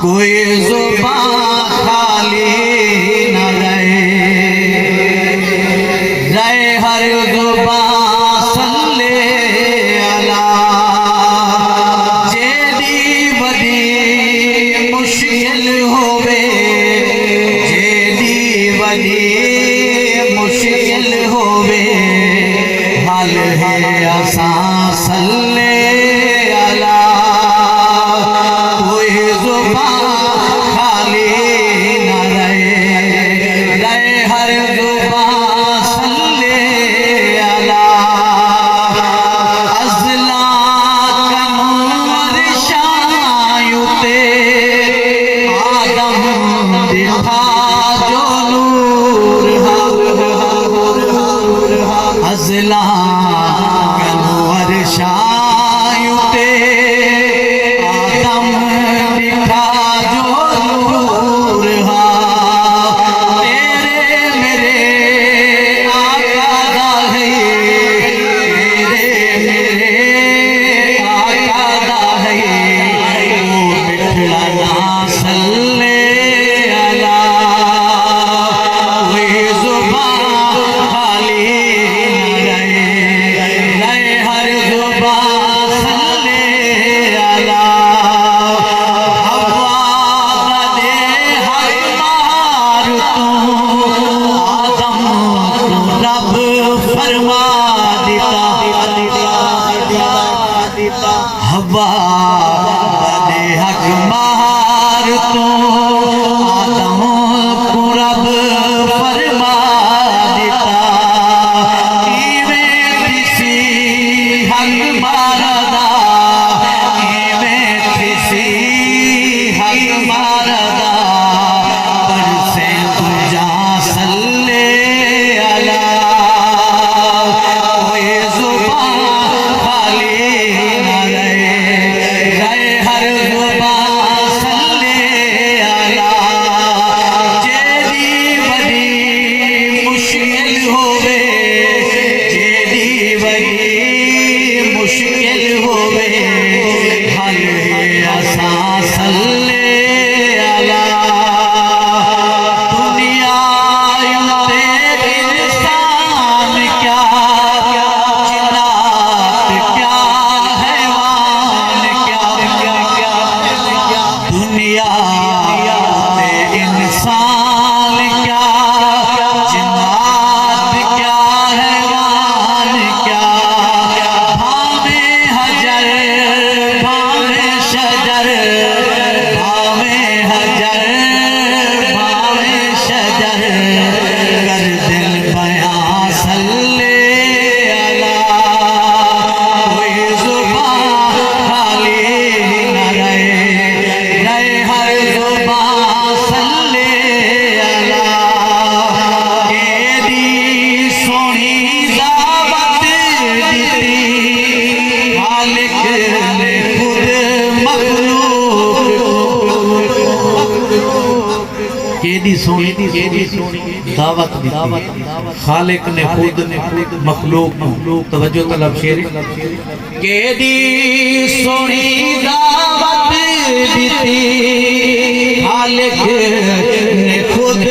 कोई जुबान खाली न रहे हर जुबान सल्ले अला जेदी बदी मुश्किल होवे जेदी बदी मुश्किल होवे हाल है आसान सल्ले अला कोई जुबान खाली न रहे हर जुबान सल्ले अला अज़ला कनूर शायुते आदम दिखा जो नूर अज़ला कनूर शायुते आदम दिखा जो नूर तेरे मेरे आका दा है तेरे मेरे आका दा है वो बिठड़ा ना सल्ले अला कोई जुबान खाली न रहे हर जुबान सल्ले अला हवा दे हर मार तू आदम को रब फरमा दिता हवा दे हक मार तू आदम को रब फरमा दिता इवें किसी हक मारदा इवें किसी हक मारदा पर से तुझा सल्ले अला कोई जुबान खाली न रहे हर जुबान सल्ले अला जेदी बड़ी मुश्किल होवे जेदी बड़ी मुश्किल होवे हल है आसान सल्ले अला दुनिया ते इंसान क्या जिन्नात क्या हैवान क्या दुनिया ते इंसान क्या जिन्नात क्या हैवान क्या भावे हजर भावे शजर भावे हजर भावे शजर कर दिल बयां सल्ले अला कोई जुबान खाली न रहे हर जुबान सल्ले अला एदी सोनी दावत दिती मालिक ने खुद मखलूक केदी सोनी दावत खालिक ने खुद मखलूक तवज्जो तलब शेर केदी सोनी दावत दिती खालिक ने खुद